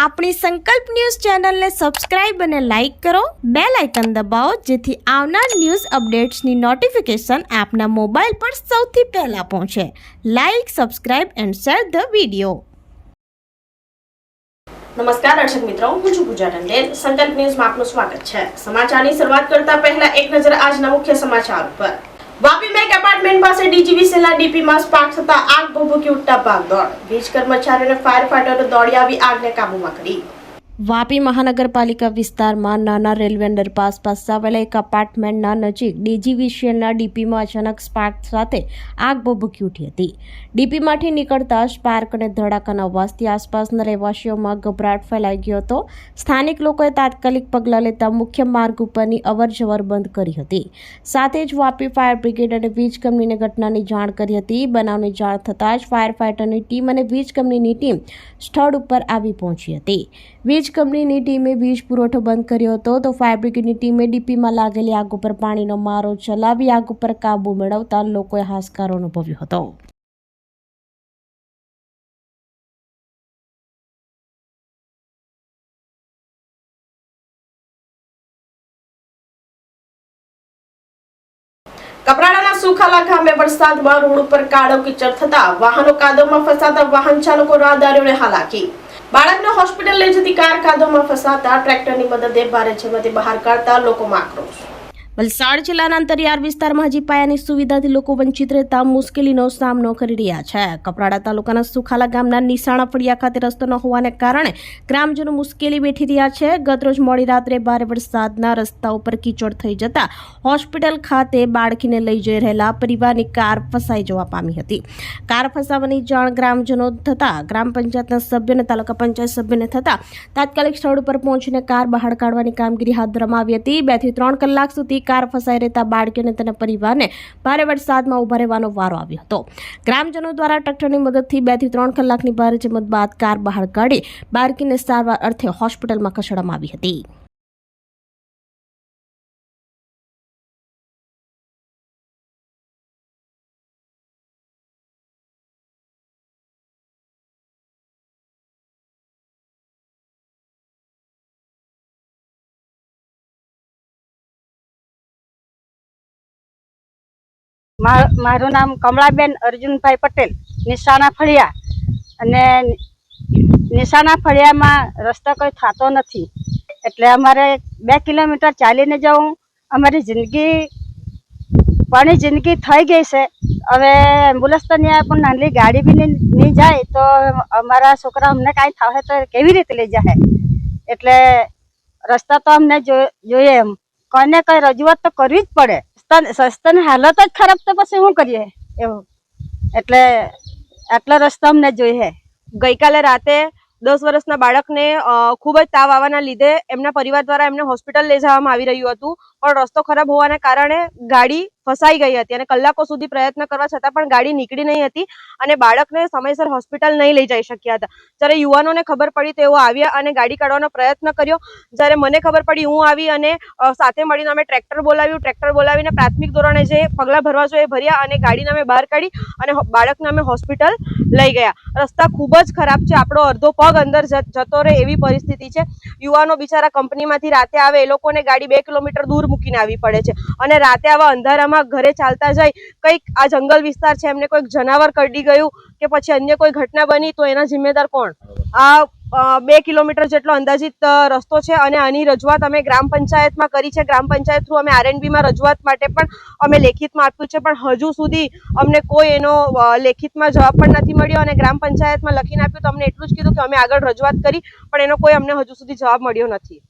આપણી સંકલ્પ ન્યૂઝ ચેનલને સબસ્ક્રાઇબ અને લાઇક કરો, બેલ આઇકન દબાવો જેથી આવનાર ન્યૂઝ અપડેટ્સની નોટિફિકેશન આપના મોબાઈલ પર સૌથી પહેલા પહોંચે. Like, subscribe and share the video. નમસ્કાર દર્શક મિત્રો, હું છું પૂજા ટંડેલ. સંકલ્પ ન્યૂઝમાં આપનું સ્વાગત છે. સમાચારની શરૂઆત કરતા પહેલા એક નજર આજના મુખ્ય સમાચાર પર. વાપી મેક એપાર્ટમેન્ટ પાસે ડીજીવીસીએલના ડીપીમાં સ્પાર્ક થતા આગ ભભૂકી ઉઠતા ભાગદોડ. વીજ કર્મચારીઓને ફાયર ફાઈટરો દોડી આવી આગને કાબૂમાં કરી. વાપી મહાનગરપાલિકા વિસ્તારમાં નાના રેલવે અંડરપાસ પાસે આવેલા એક એપાર્ટમેન્ટના નજીક ડીજીવીસીએલના ડીપીમાં અચાનક સ્પાર્ક સાથે આગ ભભૂકી ઉઠી હતી. ડીપીમાંથી નીકળતા સ્પાર્ક અને ધડાકાના અવાજથી આસપાસના રહેવાસીઓમાં ગભરાટ ફેલાઈ ગયો હતો. સ્થાનિક લોકોએ તાત્કાલિક પગલાં લેતા મુખ્ય માર્ગ ઉપરની અવરજવર બંધ કરી હતી. સાથે જ વાપી ફાયર બ્રિગેડ અને વીજ કંપનીને ઘટનાની જાણ કરી હતી. બનાવની જાણ થતાં જ ફાયર ફાઈટરની ટીમ અને વીજ કંપનીની ટીમ સ્થળ ઉપર આવી પહોંચી હતી. વીજ કંપનીની ટીમે વીજ પુરવઠો બંધ કર્યો હતો તો ફાયર બ્રિગેડની ટીમે ડીપીમાં લાગેલી આગ ઉપર પાણીનો મારો ચલાવી આગ ઉપર કાબુ મેળવતા લોકોએ હાશકારો અનુભવ્યો હતો. કપરાડાના સુખાલા ગામે વરસાદમાં રોડ ઉપર કાળો કીચડ થતા વાહનો કાદવમાં ફસાતા વાહન ચાલકો રાહદારીઓને હાલાકી. બાળકને હોસ્પિટલ લઈ જતી કાર કાદવમાં ફસાતા ટ્રેક્ટરની મદદે ભારે જમીનમાંથી બહાર કાઢતા લોકોમાં આક્રોશ. વલસાડ જિલ્લાના અંતરિયાળ વિસ્તારમાં હજી પાયાની સુવિધાથી લોકો વંચિત રહેતા મુશ્કેલીનો સામનો કરી રહ્યા છે. કપરાડા તાલુકાના સુખાલા ગામના નિશાણા ફળિયા ખાતે રસ્તો ન હોવાને કારણે ગ્રામજનો મુશ્કેલી વેઠી રહ્યા છે. ગતરોજ મોડી રાત્રે ભારે વરસાદના રસ્તા ઉપર કીચડ થઈ જતા હોસ્પિટલ ખાતે બાળકીને લઈ જઈ રહેલા પરિવારની કાર ફસાઈ જવા પામી હતી. કાર ફસાવાની જાણ ગ્રામજનો થતા ગ્રામ પંચાયતના સભ્ય અને તાલુકા પંચાયત સભ્યને થતા તાત્કાલિક સ્થળ ઉપર પહોંચીને કાર બહાર કાઢવાની કામગીરી હાથ ધરવામાં આવી હતી. 2 થી 3 કલાક સુધી કાર ફસાઈ રહેતા બાળકી અને તેના પરિવારને ભારે વરસાદમાં ઉભા રહેવાનો વારો આવ્યો હતો. ગ્રામજનો દ્વારા ટ્રેક્ટરની મદદથી 2 થી 3 કલાકની ભારે જહેમત બાદ કાર બહાર કાઢી બાળકીને સારવાર અર્થે હોસ્પિટલમાં ખસેડવામાં આવી હતી. મારું નામ કમળાબેન અર્જુનભાઈ પટેલ, નિશાણા ફળિયા. અને નિશાણા ફળિયામાં રસ્તો કોઈ થતો નથી એટલે અમારે 2 કિલોમીટર ચાલીને જવું. અમારી જિંદગી થઈ ગઈ છે. હવે એમ્બ્યુલન્સ તો નહીં પણ નાની ગાડી બી નહીં જાય તો અમારા છોકરા અમને કાંઈ થાય તો કેવી રીતે લઈ જાય? એટલે રસ્તા તો અમને જોઈએ એમ કોઈને કંઈ રજૂઆત તો કરવી જ પડે. રસ્તાની હાલત જ ખરાબ તો પછી શું કરીએ એવું? એટલે આટલો રસ્તો અમને જોઈએ. ગઈકાલે રાતે 10 વર્ષના બાળકને ખૂબ જ તાવ આવવાના લીધે એમના પરિવાર દ્વારા એમને હોસ્પિટલ લઈ જવામાં આવી રહ્યું હતું, પણ રસ્તો ખરાબ હોવાના કારણે ગાડી ફસાઈ ગઈ હતી અને કલાકો સુધી પ્રયત્ન કરવા છતાં પણ ગાડી નીકળી નહીં હતી અને બાળકને સમયસર હોસ્પિટલ નહીં લઈ જઈ શક્યા હતા. જ્યારે યુવાનોને ખબર પડી તેઓ આવ્યા અને ગાડી કાઢવાનો પ્રયત્ન કર્યો. જ્યારે મને ખબર પડી હું આવી અને સાથે મળીને અમે ટ્રેક્ટર બોલાવીને પ્રાથમિક ધોરણે જે પગલાં ભરવા જોઈએ ભર્યા અને ગાડીને અમે બહાર કાઢી અને બાળકને અમે હોસ્પિટલ લઈ ગયા. રસ્તા ખૂબ જ ખરાબ છે. આપણો અડધો પગ અંદર જતો રહે એવી પરિસ્થિતિ છે. યુવાનો બિચારા કંપનીમાંથી રાતે આવે એ લોકોને ગાડી 2 કિલોમીટર દૂર મૂકીને આવી પડે છે અને રાતે આવા અંધારામાં ઘરે ચાલતા જાય. કંઈક આ જંગલ વિસ્તાર છે, એમને કોઈક જનાવર કરડી ગયું કે પછી અન્ય કોઈ ઘટના બની તો એના જિમ્મેદાર કોણ? આ 2 કિલોમીટર જેટલો અંદાજિત રસ્તો છે અને આની રજૂઆત અમે ગ્રામ પંચાયતમાં કરી છે. ગ્રામ પંચાયત થ્રુ અમે આરએનબીમાં રજૂઆત માટે પણ અમે લેખિતમાં આપ્યું છે, પણ હજુ સુધી અમને કોઈ એનો લેખિતમાં જવાબ પણ નથી મળ્યો. અને ગ્રામ પંચાયતમાં લખીને આપ્યું તો અમને એટલું જ કીધું કે અમે આગળ રજૂઆત કરી, પણ એનો કોઈ અમને હજુ સુધી જવાબ મળ્યો નથી.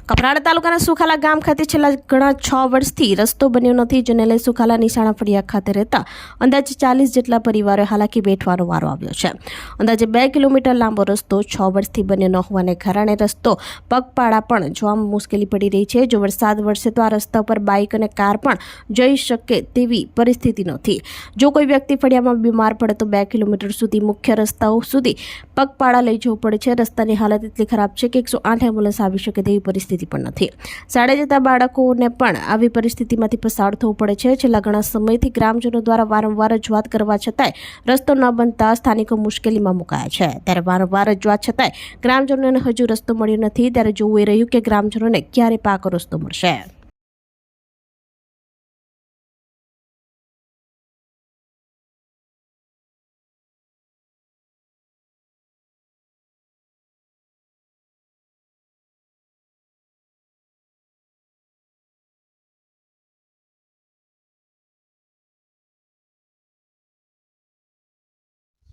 કપરાડા તાલુકાના સુખાલા ગામ ખાતે છેલ્લા ઘણા 6 વર્ષથી રસ્તો બન્યો નથી, જેને લઈ સુખાલા નિશાણા ફળિયા ખાતે રહેતા અંદાજે 40 જેટલા પરિવારોએ હાલાકી વેઠવાનો વારો આવ્યો છે. અંદાજે 2 કિલોમીટર લાંબો રસ્તો 6 વર્ષથી બન્યો ન હોવાને કારણે રસ્તો પગપાળા પણ જોવામાં મુશ્કેલી પડી રહી છે. જો વરસાદ વરસે તો આ રસ્તા પર બાઇક અને કાર પણ જઈ શકે તેવી પરિસ્થિતિ નથી. જો કોઈ વ્યક્તિ ફળિયામાં બીમાર પડે તો 2 કિલોમીટર સુધી મુખ્ય રસ્તાઓ સુધી પગપાળા લઈ જવું પડે છે. રસ્તાની હાલત એટલી ખરાબ છે કે 108 એમ્બ્યુલન્સ આવી શકે તેવી તેવી પરિસ્થિતિ પણ નથી. શાળાએ જતા બાળકોને પણ આવી પરિસ્થિતિમાંથી પસાર થવું પડે છે. છેલ્લા ઘણા સમયથી ગ્રામજનો દ્વારા વારંવાર રજૂઆત કરવા છતાંય રસ્તો ન બનતા સ્થાનિકો મુશ્કેલીમાં મુકાયા છે. ત્યારે વારંવાર રજૂઆત છતાંય ગ્રામજનોને હજુ રસ્તો મળ્યો નથી. ત્યારે જોવું એ રહ્યું કે ગ્રામજનોને ક્યારે પાકો રસ્તો મળશે.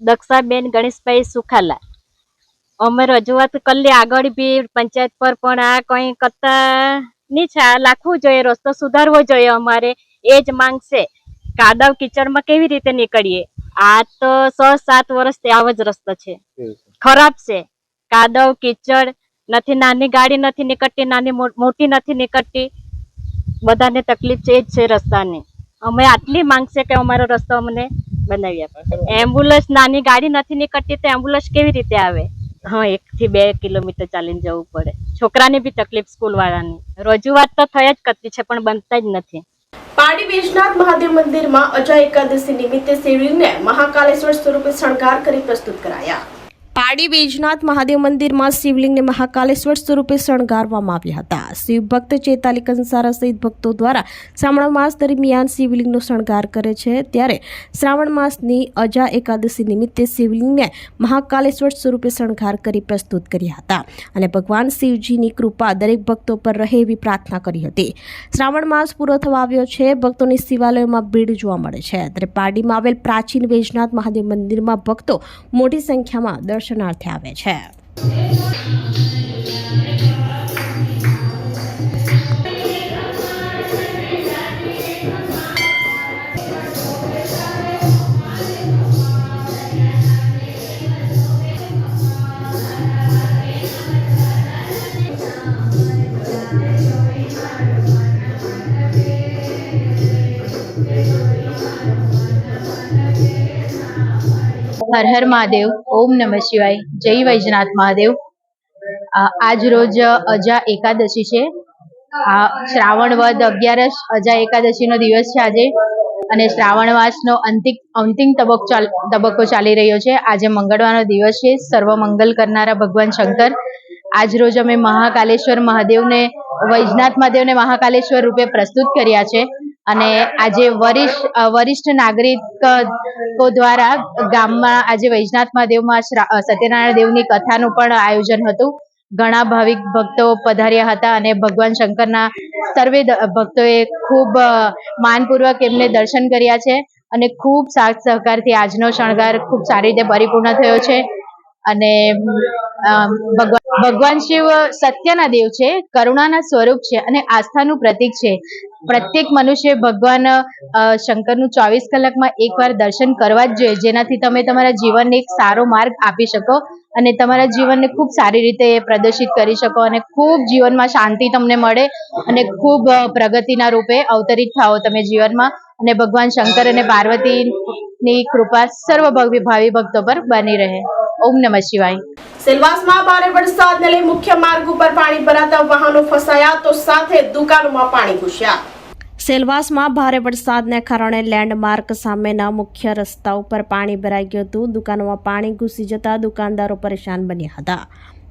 દક્ષાબેન ગણેશભાઈ સુખાલા. અમે રજૂઆત કરી આગળ બી પંચાયત પર, પણ આ કંઈ કરતા નહીં છે. આ લાખવું જોઈએ, રસ્તો સુધારવો જોઈએ. અમારે એ જ માંગ છે. કાદવ કિચડમાં કેવી રીતે નીકળીએ? આ તો 6-7 વર્ષથી આવો જ રસ્તો છે, ખરાબ છે. કાદવ કિચડ નથી, નાની ગાડી નથી નીકળતી, નાની મોટી નથી નીકળતી. બધાને તકલીફ છે, એ જ છે રસ્તાની. અમે આટલી માંગ છે કે અમારો રસ્તો અમને બનાવી આપે. એમ્બ્યુલન્સ, નાની ગાડી નથી નીકળતી તો એમ્બ્યુલન્સ કેવી રીતે આવે? હા, 1 થી 2 કિલોમીટર ચાલીને જવું પડે. છોકરાની બી તકલીફ, સ્કૂલ વાળાની. રજૂઆત તો થઈ જ કરતી છે પણ બનતા જ નથી. પાડી વેજનાથ મહાદેવ મંદિરમાં અજય એકાદશી નિમિત્તે શિવલિંગને મહાકાલેશ્વર સ્વરૂપે શણગાર કરી પ્રસ્તુત કરાયા. પાડી વેજનાથ મહાદેવ મંદિરમાં શિવલિંગને મહાકાલેશ્વર સ્વરૂપે શણગારવામાં આવ્યા હતા. શિવ ભક્ત ચેતાલી કંસારા સહિત ભક્તો દ્વારા શ્રાવણ માસ દરમિયાન શિવલિંગનો શણગાર કરે છે. ત્યારે શ્રાવણ માસની અજા એકાદશી નિમિત્તે શિવલિંગને મહાકાલેશ્વર સ્વરૂપે શણગાર કરી પ્રસ્તુત કર્યા હતા અને ભગવાન શિવજીની કૃપા દરેક ભક્તો પર રહે એવી પ્રાર્થના કરી હતી. શ્રાવણ માસ પૂરો થવા આવ્યો છે. ભક્તોની શિવાલયોમાં ભીડ જોવા મળે છે. ત્યારે પાડીમાં આવેલ પ્રાચીન વેજનાથ મહાદેવ મંદિરમાં ભક્તો મોટી સંખ્યામાં દર્શનાર્થે આવે છે. હર હર મહાદેવ. ઓમ નમઃ શિવાય. જય વૈજનાથ મહાદેવ. આજ રોજ અજા એકાદશી છે. શ્રાવણ વદ 11 અજા એકાદશીનો દિવસ છે આજે, અને શ્રાવણ માસનો અંતિમ તબક્કો ચાલી રહ્યો છે. આજે મંગળવારનો દિવસ છે. સર્વ મંગલ કરનારા ભગવાન શંકર. આજ રોજ અમે મહાકાલેશ્વર મહાદેવને, વૈજનાથ મહાદેવને મહાકાલેશ્વર રૂપે પ્રસ્તુત કર્યા છે. અને આજે વરિષ્ઠ નાગરિકો દ્વારા ગામમાં આજે વૈજનાથ મહાદેવમાં સત્યનારાયણ દેવની કથાનું પણ આયોજન હતું. ઘણા ભાવિક ભક્તો પધાર્યા હતા અને ભગવાન શંકરના સર્વે ભક્તોએ ખૂબ માનપૂર્વક એમને દર્શન કર્યા છે અને ખૂબ સાથ સહકારથી આજનો શણગાર ખૂબ સારી રીતે પરિપૂર્ણ થયો છે. અને ભગવાન શિવ સત્યના દેવ છે, કરુણાના સ્વરૂપ છે અને આસ્થાનું પ્રતીક છે. પ્રત્યેક મનુષ્ય ભગવાન શંકરનું 24 કલાકમાં એકવાર દર્શન કરવા જ જોઈએ, જેનાથી તમે તમારા જીવનને એક સારો માર્ગ આપી શકો અને તમારા જીવનને ખૂબ સારી રીતે પ્રદર્શિત કરી શકો અને ખૂબ જીવનમાં શાંતિ તમને મળે અને ખૂબ પ્રગતિના રૂપે અવતરિત થાઓ તમે જીવનમાં. અને ભગવાન શંકર અને પાર્વતીની કૃપા સર્વ ભાવિ ભક્તો પર બની રહે. ઓમ નમઃ શિવાય. સેલવાસમાં ભારે વરસાદને લઈ મુખ્ય માર્ગ ઉપર પાણી ભરાતા વાહનો ફસાયા તો સાથે દુકાનોમાં પાણી ઘૂસ્યા. સેલવાસમાં ભારે વરસાદને કારણે લેન્ડમાર્ક સામેના મુખ્ય રસ્તા ઉપર પાણી ભરાઈ ગયું હતું. દુકાનોમાં પાણી ઘૂસી જતા દુકાનદારો પરેશાન બન્યા હતા.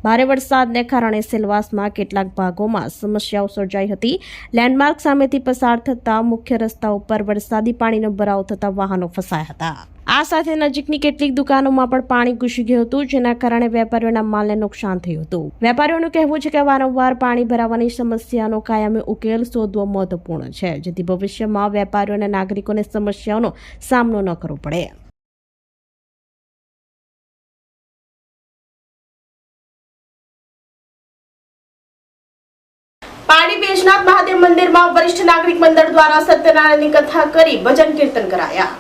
ભારે વરસાદને કારણે સેલવાસમાં કેટલાક ભાગોમાં સમસ્યાઓ સર્જાઈ હતી. લેન્ડમાર્ક સામેથી પસાર થતા મુખ્ય રસ્તા ઉપર વરસાદી પાણીનો ભરાવ થતા વાહનો ફસાયા હતા. આ સાથે નજીકની કેટલીક દુકાનોમાં પણ પાણી ઘૂસી ગયું હતું, જેના કારણે વેપારીઓના માલને નુકસાન થયું હતું. વેપારીઓનું કહેવું છે કે વારંવાર પાણી ભરાવાની સમસ્યાનો કાયમી ઉકેલ શોધવો મહત્વપૂર્ણ છે, જેથી ભવિષ્યમાં વેપારીઓ અને નાગરિકોને સમસ્યાઓનો સામનો ન કરવો પડે. પાડી વેજનાથ મહાદેવ મંદિરમાં વરિષ્ઠ નાગરિક મંડળ દ્વારા સત્યનારાયણની કથા કરી ભજન કીર્તન કરાયા.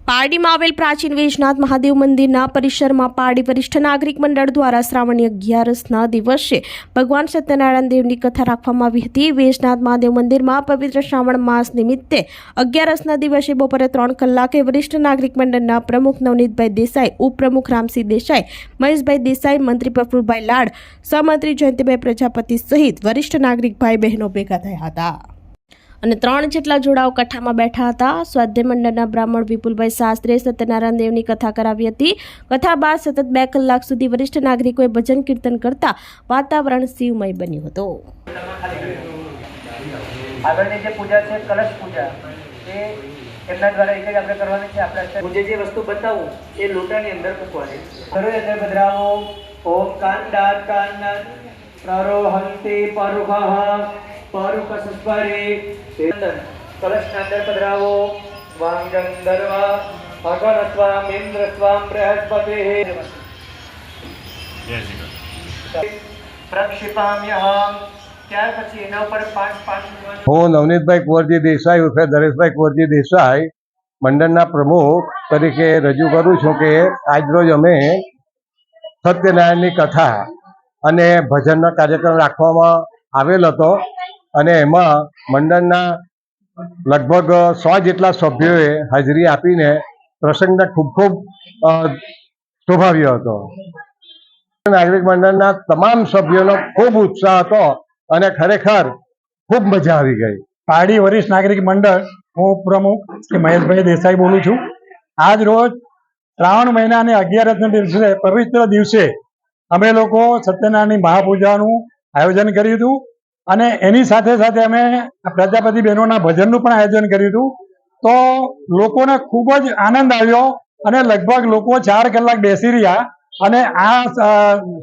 પારડીમાં આવેલ પ્રાચીન વૈજનાથ મહાદેવ મંદિરના પરિસરમાં પારડી વરિષ્ઠ નાગરિક મંડળ દ્વારા શ્રાવણી 11ના દિવસે ભગવાન સત્યનારાયણ દેવની કથા રાખવામાં આવી હતી. વૈજનાથ મહાદેવ મંદિરમાં પવિત્ર શ્રાવણ માસ નિમિત્તે 11ના દિવસે બપોરે 3 કલાકે વરિષ્ઠ નાગરિક મંડળના પ્રમુખ નવનીતભાઈ દેસાઈ, ઉપપ્રમુખ રામસિંહ દેસાઈ, મહેશભાઈ દેસાઈ, મંત્રી પ્રફુલભાઈ લાડ, સહમંત્રી જયંતિભાઈ પ્રજાપતિ સહિત વરિષ્ઠ નાગરિક ભાઈ બહેનો ભેગા થયા હતા અને 3 જેટલા જોડાઓ કથામાં બેઠા હતા. સ્વાધ્યાય મંડળના બ્રાહ્મણ વિપુલભાઈ શાસ્ત્રીએ સત્યનારાયણ દેવની કથા કરાવી હતી. કથા બાદ સતત 2 કલાક સુધી વરિષ્ઠ નાગરિકોએ ભજન કીર્તન કરતા વાતાવરણ શિવમય બન્યું હતું. આગળની જે પૂજા છે કલશ પૂજા એ એમના દ્વારા એક જ આપણે કરવાની છે. આપણે હું જે વસ્તુ બતાવું એ લોટાની અંદર મૂકવાની. સર્વે અંદર પધરાવો. ઓમ કાંડાત કાંડાત પ્રરોહંતિ પરુખઃ પરુખ સસ્પરે અંદર કલશના અંદર પધરાવો. વાંગં દર્વા અગણત્વામ ઇન્દ્રત્વામ બૃહસ્પતિઃ પ્રક્ષિપામ્યહં. ત્યાર પછી એના ઉપર 5 હું નવનીતભાઈ કુંવરજી દેસાઈ ઉર્ફે દરેશભાઈ કુંવરજી દેસાઈ મંડળના પ્રમુખ તરીકે રજૂ કરું છું કે આજરોજ અમે સત્યનારાયણની કથા અને ભજનનો કાર્યક્રમ રાખવામાં આવેલ હતો અને એમાં મંડળના લગભગ 100 જેટલા સભ્યોએ હાજરી આપીને પ્રસંગને ખૂબ શોભાવ્યો હતો. નાગરિક મંડળના તમામ સભ્યોનો ખૂબ ઉત્સાહ હતો અને ખરેખર ખૂબ મજા આવી ગઈ. પારડી વરિષ્ઠ નાગરિક મંડળ હું પ્રમુખ શ્રી મહેશભાઈ દેસાઈ બોલું છું. આજ રોજ શ્રાવણ મહિનાને 11ના દિવસે પવિત્ર દિવસે અમે લોકો સત્યનારાયણની મહાપૂજાનું આયોજન કર્યું હતું અને એની સાથે સાથે અમે પ્રજાપતિ બહેનોના ભજનનું પણ આયોજન કર્યું હતું. તો લોકોને ખૂબ જ આનંદ આવ્યો અને લગભગ લોકો 4 કલાક બેસી રહ્યા અને આ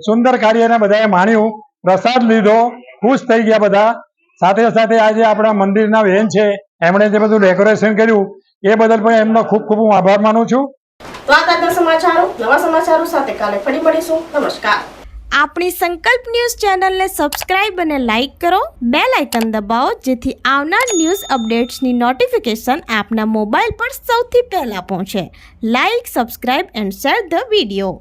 સુંદર કાર્યને બધાએ માણ્યું, પ્રસાદ લીધો, ખુશ થઈ ગયા બધા. સાથે સાથે આજે આપણા મંદિરના બહેન છે એમણે જે બધું ડેકોરેશન કર્યું એ બદલ પણ એમનો ખૂબ ખૂબ હું આભાર માનું છું. તો આ તાજા સમાચારો, નવા સમાચારો સાથે કાલે ફરી મળીશું. નમસ્કાર. આપણી સંકલ્પ ન્યૂઝ ચેનલને સબસ્ક્રાઇબ અને લાઇક કરો, બેલ આઇકન દબાવો જેથી આવનાર ન્યૂઝ અપડેટ્સની નોટિફિકેશન આપના મોબાઈલ પર સૌથી પહેલા પહોંચે. Like, subscribe and share the video.